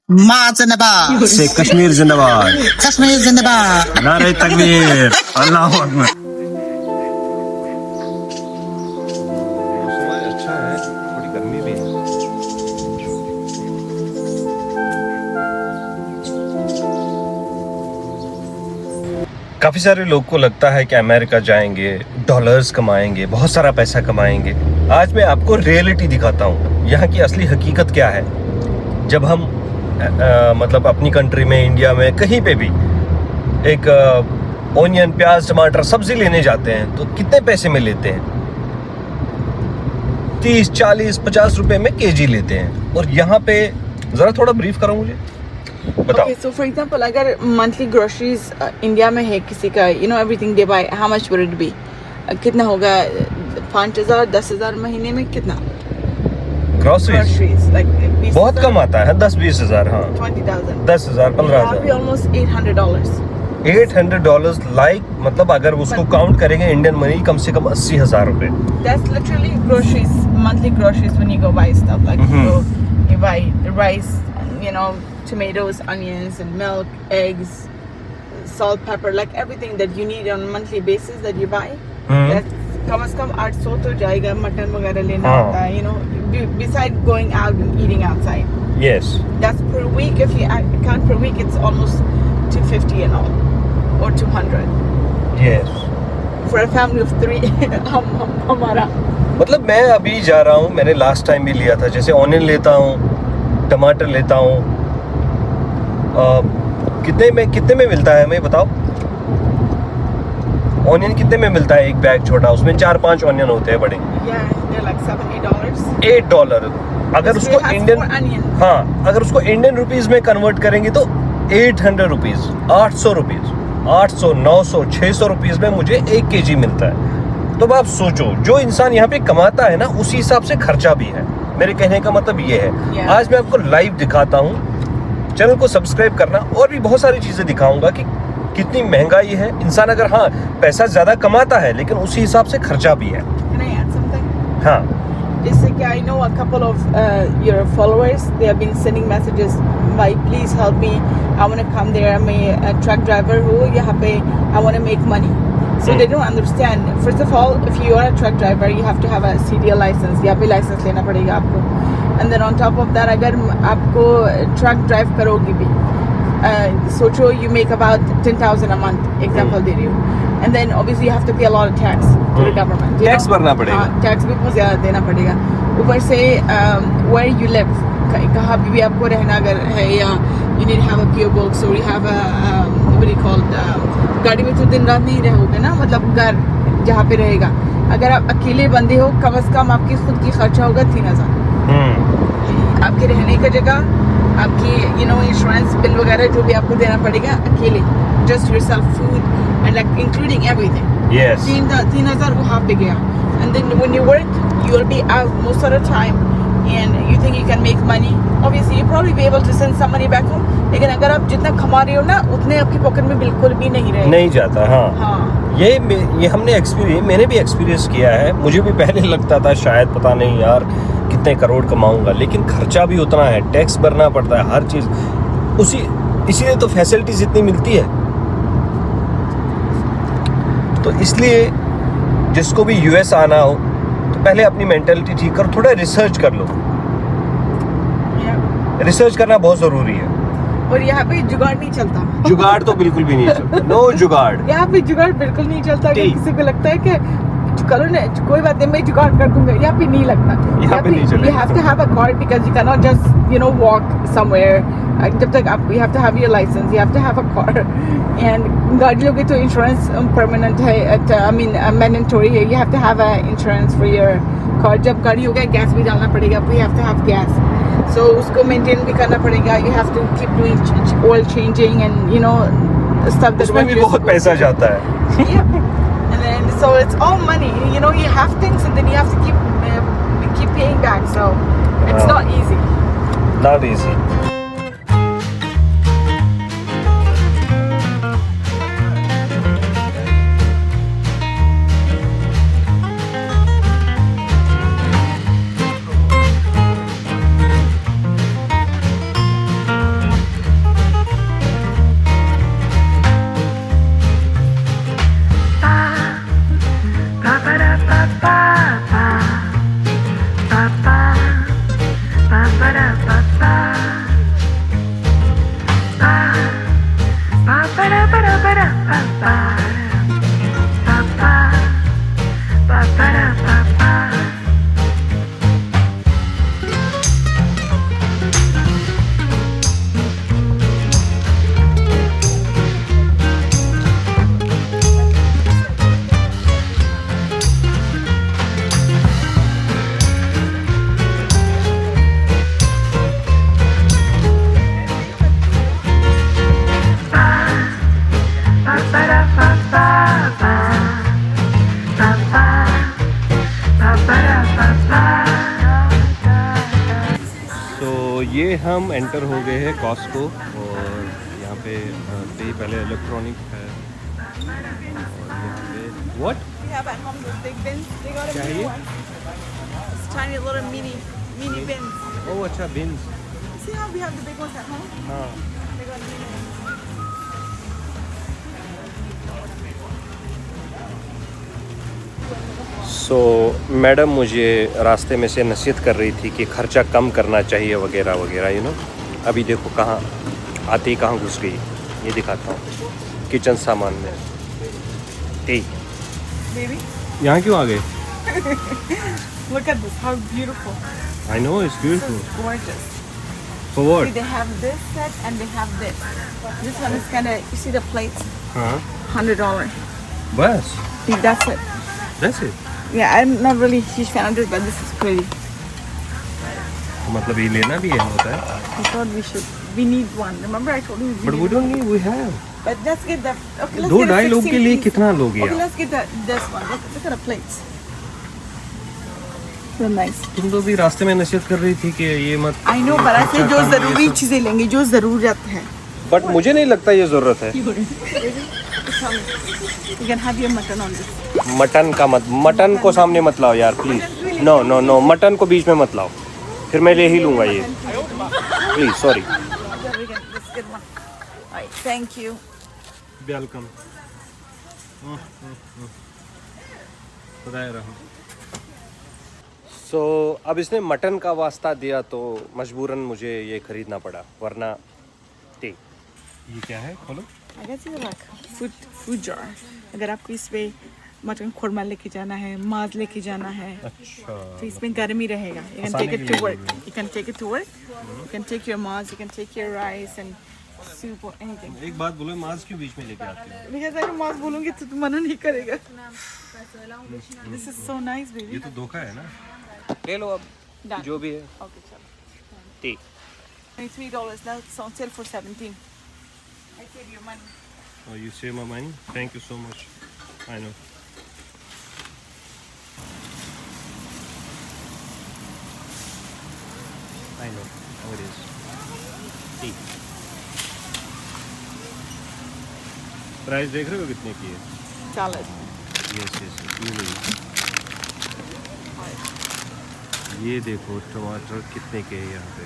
माँ जिंदाबाद, से कश्मीर जिंदाबाद, कश्मीर जिंदाबाद। नारे तकबीर, अल्लाह अकबर। मौसम अच्छा है, थोड़ी गर्मी भी है। काफी सारे लोग को लगता है कि अमेरिका जाएंगे, डॉलर्स कमाएंगे, बहुत सारा पैसा कमाएंगे। आज मैं आपको रियलिटी दिखाता हूँ, यहाँ की असली हकीकत क्या है। जब हम मतलब अपनी कंट्री में, इंडिया में, कहीं पे भी एक ओनियन, प्याज, टमाटर, सब्जी लेने जाते हैं तो कितने पैसे में लेते हैं? 30, 40, 50 रुपए में केजी लेते हैं। और यहाँ पे जरा थोड़ा ब्रीफ करो मुझे, बताओ। Okay, so for example, अगर monthly groceries इंडिया में है किसी का, you know everything they buy, how much would it be? कितना होगा? 5,000, 10,000 महीने में कितना? ग्रोसरीज like बहुत कम आता है, 10-20 हजार। हाँ, 20,000, 10,000, 15,000, almost $800. $800 लाइक, मतलब अगर उसको काउंट करेंगे इंडियन मनी, कम से कम 80,000 रुपए। That's literally groceries, monthly groceries when you go buy stuff like you buy rice, you know, tomatoes, onions, and milk, eggs, salt, pepper, like everything that you need on a monthly basis that you buy. That's कम से कम 800 तो जाएगा। Mutton वगैरह लेना होता है, you know, beside going out and eating outside. Yes. That's per week. If you count per week, it's almost 250 and all, or 200. Yes. For a family of 3, हमारा। मतलब मैं अभी जा रहा हूँ, मैंने लास्ट टाइम भी लिया था, जैसे ऑनियन लेता हूँ, टमाटर लेता हूँ, कितने में मिलता है हमें बताओ? ऑनियन कितने में मिलता है? एक बैग छोटा, उसमें 4-5 ऑनियन होते हैं बड़े। Yeah, they're like $7-8. $8। अगर उसको इंडियन, हाँ, अगर उसको इंडियन रुपीज में कन्वर्ट करेंगे तो 800 रुपीज, 800 रुपीज, 800, 900, 600 रुपीज में मुझे 1 केजी मिलता है। तो आप सोचो, जो इंसान यहाँ पे कमाता है ना, उसी हिसाब से खर्चा भी है। मेरे कहने का मतलब ये है। आज मैं आपको लाइव दिखाता हूँ, चैनल को सब्सक्राइब करना, और भी बहुत सारी चीजें दिखाऊंगा कि कितनी महंगाई है। इंसान अगर, हाँ, पैसा ज्यादा कमाता है, लेकिन उसी हिसाब से खर्चा भी है। Can I add something? हाँ। जैसे कि I know a couple of your followers, they have been sending messages, भाई please help me, I want to come there, मैं truck driver हूँ यहाँ पे, I want to make money. So they don't understand. First of all, if you are a truck driver, you have to have a CDL license. यहाँ पे license लेना पड़ेगा आपको. And then on top of that, अगर आपको truck drive करोगी भी, सोचो you make about 10,000 a month, example दे रही हूँ. And then obviously you have to pay a lot of tax to the government. Tax भरना पड़ेगा। टैक्स भी बहुत ज़्यादा देना पड़ेगा। ऊपर से where you live, कहाँ भी आपको रहना अगर है, या you need to have a PO box, or you have a what do you call, गाड़ी में तो दिन रात नहीं रहोगे ना, मतलब घर जहाँ पे रहेगा। अगर आप अकेले बंदे हो, कम से कम आपकी खुद की खर्चा होगा 3,000। आपके रहने का जगह, आपकी you know इंश्योरेंस बिल वगैरह जो भी आपको देना पड़ेगा अकेले, just yourself, food and like including everything. Yes. 3,000 वहाँ पे गया. And then when you work, you will be out most of the time, and you think you can make money. Obviously, you probably be able to send some money back home. लेकिन अगर आप जितना कमा रहे हो ना, उतने आपकी पॉकेट में बिल्कुल भी नहीं रहेगा। नहीं जाता। हाँ। हाँ। ये हमने मैंने भी एक्सपीरियंस किया है। मुझे भी पहले लगता था शायद, पता नहीं यार कितने करोड़ कमाऊंगा, लेकिन खर्चा भी उतना है, टैक्स भरना पड़ता है, हर चीज इसीलिए तो फैसिलिटीज इतनी मिलती है। तो इसलिए जिसको भी यूएस आना हो तो पहले अपनी मेंटालिटी ठीक करो, थोड़ा रिसर्च कर लो। रिसर्च करना बहुत जरूरी है। और यहाँ पे जुगाड़ नहीं चलता। जुगाड़ तो बिल्कुल भी नहीं चलता। नो जुगाड़। यहाँ पे जुगाड़ बिल्कुल नहीं चलता। अगर किसी को लगता है कि करो ना, कोई बात नहीं, मैं जुगाड़ कर दूंगा, यहाँ पे नहीं लगता। यहाँ पे नहीं चलेगा। You have to have a car because you cannot just, you know, walk somewhere. जब तक आप, you have to have your license, you have to have a car. And गाड़ी लोगे तो insurance permanent है, I mean mandatory है. You have to have a insurance for your car. जब गाड़ी हो गया, गैस भी डालना पड़ेगा, you have to have gas. So उसको maintain भी करना पड़ेगा. You have to keep doing oil changing and you know stuff that. उसमें भी बहुत पैसा जाता है। Yeah. And then so it's all money, you know, you have things and then you have to keep paying back, so it's not easy. Not easy. हम enter हो गए हैं कॉस्को और यहाँ पे ये पहले इलेक्ट्रॉनिक है और यहाँ पे what We have at home those big bins. They got a क्या है mini ये? one. It's tiny little mini bins. ओह अच्छा beans See how we have the big ones at home? हाँ They got mini ones. So madam मुझे रास्ते में से नसीहत कर रही थी कि खर्चा कम करना चाहिए वगैरह वगैरह यू नो। अभी देखो कहाँ आते ही कहाँ घुस गई, ये दिखाता हूँ किचन सामान में। Baby, यहाँ क्यों आ गए? look at this. How beautiful. I know it's This beautiful is gorgeous. For See, what? they have this set and they have this. This one is kind of, you see the plates? हाँ $100. बस See, that's it. That's it. Yeah, I'm not really a huge fan of this, but this is pretty. मतलब ये लेना भी है होता है I thought we need one. Remember I told you we but need we don't need we have. But let's get the, okay, let's दो get a ढाई लोग 16 के लिए piece. कितना लोगे Okay, आप? let's get this one. Look at the plates. So nice. तुम तो भी रास्ते में नसीहत कर रही थी कि ये मत। I know, but I खर्चा said जो कम, ये जरूरी सब। चीजें लेंगे, जो जरूरत है. बट मुझे नहीं लगता ये जरूरत है। You can have your mutton on this. Mutton का मटन को सामने मत लाओ यार please. No no no mutton को बीच में मत लाओ, फिर मैं ले ही लूँगा ये। Please sorry. Let's get one. Alright, thank you. Welcome. So अब इसने मटन का वास्ता दिया तो मजबूरन मुझे ये खरीदना पड़ा, वरना ठीक। ये क्या है खोलो? I guess it's like food jar. अगर आपको इसमें मटन खुरमा लेके जाना है, माज लेके जाना है, अच्छा तो इसमें गर्मी रहेगा. You can take it to work. You can take it to work. You can take your maz. You can take your rice and soup or anything. एक बात बोलो, मांस क्यों बीच में लेके आते हो? Because अगर माज बोलूँगी तो तुम मना नहीं करेगा. This is so nice, ये baby. तो धोखा है ना। ले लो अब Done. जो भी है। Okay, चलो. ठीक। $23 now. It's on sale for 17. I save your money. Oh, you save my money? Thank you so much. I know. I know how it is. ठीक। प्राइस देख रहे हो कितने की है? $1. यस यस ये लीजिए। ये देखो टमाटर कितने के हैं यहाँ पे।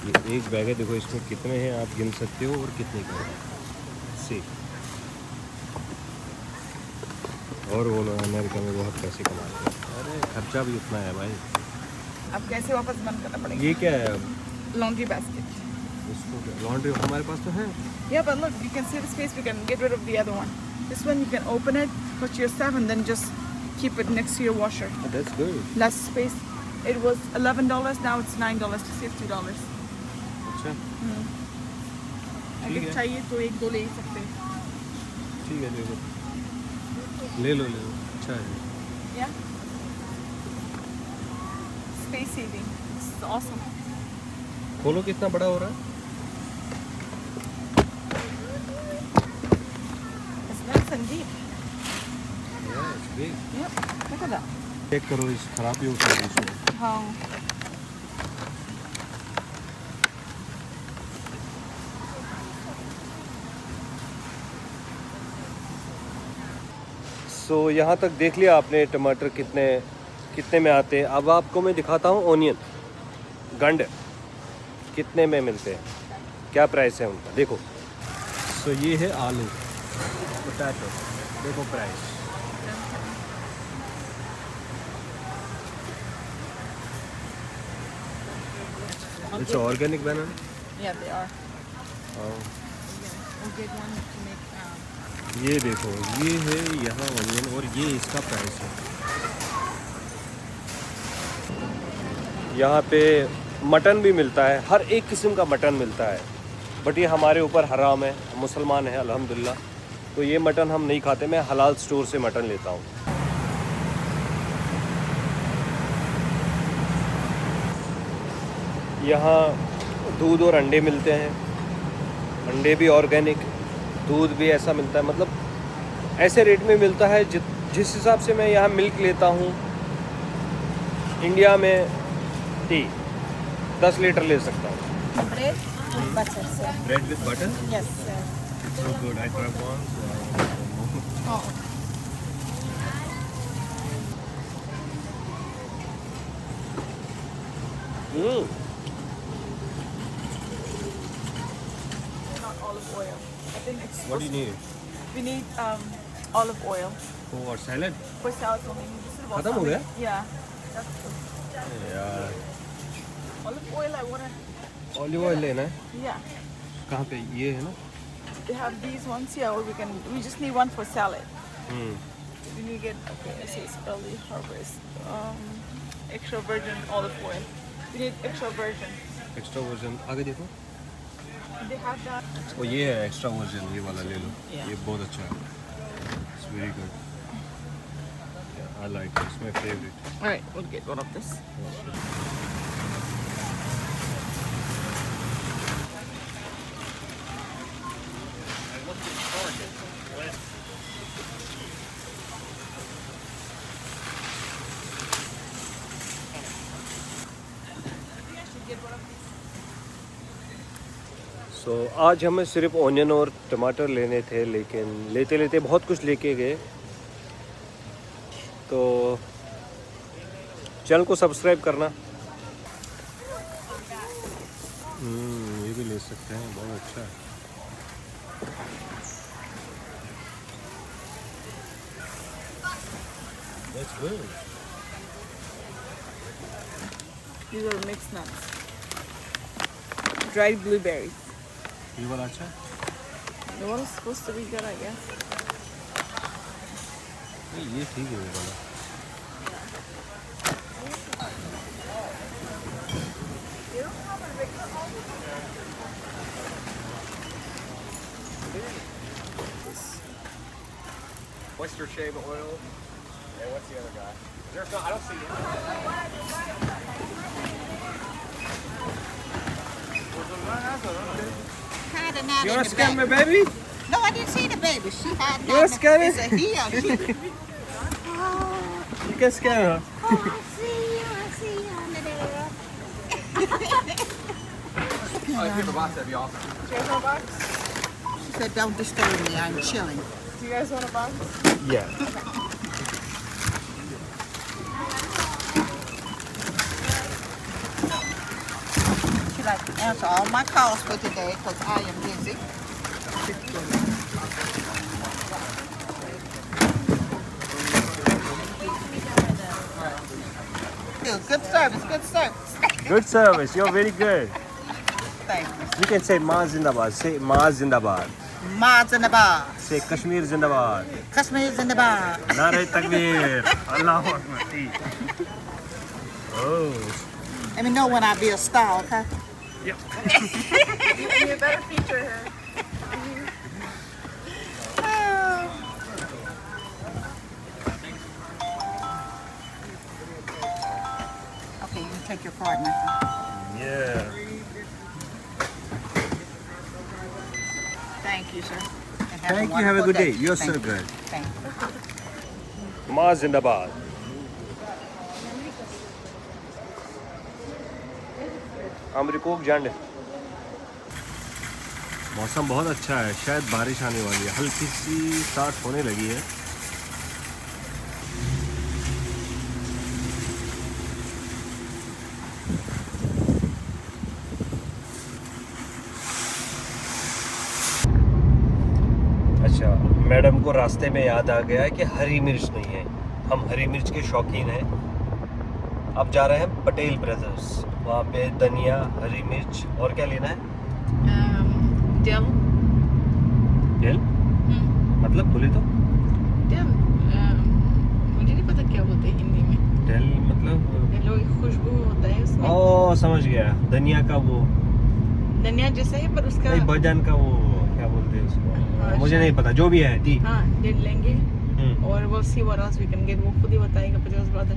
ये एक बैग है, देखो इसमें कितने हैं आप गिन सकते हो और कितने के हैं। सी और वो लोग अमेरिका में बहुत पैसे कमाते हैं। अरे खर्चा भी उतना है भाई। अब कैसे वापस बंद करना पड़ेगा? ये क्या है? Laundry basket. इसको लॉन्ड्री हमारे पास तो है। Yeah, but look, you can see the space. We can get rid of the other one. This one you can open it, put your stuff, and then just keep it next to your washer. That's good. Less space. It was $11. Now it's $9 to save $2. अच्छा अगर है। चाहिए तो एक दो ले ही सकते हैं. ठीक है ले लो अच्छा है। Yeah. Space saving. It's awesome. खोलो कितना बड़ा हो रहा है। It's nice and deep. It's big. Yep. Look at that. Check करो इस खराबी हो सकती है इसमें। How? सो यहाँ तक देख लिया आपने टमाटर कितने में आते हैं। अब आपको मैं दिखाता हूँ ओनियन गंड कितने में मिलते हैं, क्या प्राइस है उनका देखो। सो ये है आलू पोटैटो, देखो price. It's organic banana. Yeah, they are. We'll get one to make. ये देखो ये है यहाँ ओनियन और ये इसका प्राइस है। यहाँ पे मटन भी मिलता है, हर एक किस्म का मटन मिलता है, बट ये हमारे ऊपर हराम है, मुसलमान है अल्हम्दुलिल्लाह, तो ये मटन हम नहीं खाते। मैं हलाल स्टोर से मटन लेता हूँ। यहाँ दूध और अंडे मिलते हैं, अंडे भी ऑर्गेनिक, दूध भी ऐसा मिलता है, मतलब ऐसे रेट में मिलता है जिस हिसाब से मैं यहाँ मिल्क लेता हूँ इंडिया में टी 10 लीटर ले सकता हूँ। Bread with butter, sir. Bread with butter Yes, sir. So good I try once. Oh. Not olive oil. I think it's What do you need? We need olive oil For salad? for salad only. This is खत्म हो गया? Yeah. That's good. यार Olive oil, I wanna. Olive oil लेना है. Yeah. कहाँ पे? ये है ना? They have these ones here, or we just need one for salad. Hmm. We need to get, okay, it says early harvest. Extra virgin olive oil. We need extra virgin. Extra version आगे देखो. They have that. वो ये है extra version, ये वाला ले लो. Yeah. ये बहुत अच्छा है. It's very good. I like it. It's my favorite. All right, we'll get one of this. So, आज हमें सिर्फ ऑनियन और टमाटर लेने थे, लेकिन लेते लेते बहुत कुछ लेके गए. तो चैनल को सब्सक्राइब करना. ये भी ले सकते हैं, बहुत अच्छा है. That's good. These are mixed nuts. Dried blueberries. ये वाला अच्छा है. The one is supposed to be good, I guess. ये ठीक है ये वाला. Oyster shave oil. And what's the other guy? There's no, I don't see him. Hiding out You in want the to scan my back. baby? No, I didn't see the baby. She hiding You out. wanna scan It's it? a he or she. You can scan her. Oh, I see you. I see you under there. Oh, if you have a box, that'd be awesome. Do you guys want a box? She said, "Don't disturb me. I'm chilling." Do you guys want a box? Yeah. She like to answer all my calls for today because I am busy. Good service. Good service. Good service. You're very good. Thank you. You can say Ma Zindabad. Say Ma Zindabad. Ma's in the bar. Say Kashmir Zindabad. Kashmir's in the bar. Nare Takbir. Allahu Akbar. Oh. Let me know when I be a star, okay? You better feature her. Okay, you can take your card now. Yeah. Thank you, sir. And Thank you. Have a wonderful good day. You're Thank so you. good. Thank you. Ma Zindabad. अमरीकोक जंड. मौसम बहुत अच्छा है, शायद बारिश आने वाली है, हल्की सी स्टार्ट होने लगी है. अच्छा, मैडम को रास्ते में याद आ गया कि हरी मिर्च नहीं है. हम हरी मिर्च के शौकीन हैं. अब जा रहे हैं पटेल ब्रदर्स. वहाँ पे धनिया, हरी मिर्च और क्या लेना है? Dill. दिल मतलब बोले तो Dill. मुझे नहीं पता क्या बोलते हैं हिंदी में. दिल मतलब लोग खुशबू होता है उसमें. ओ समझ गया. धनिया का वो धनिया जैसे है पर उसका. नहीं, भजन का वो क्या बोलते हैं उसको, मुझे शायद. नहीं पता. जो भी है ठीक. हाँ, dill लेंगे. और we'll see what else we can get. वो खुद ही बताएगा पचास ब्रदर.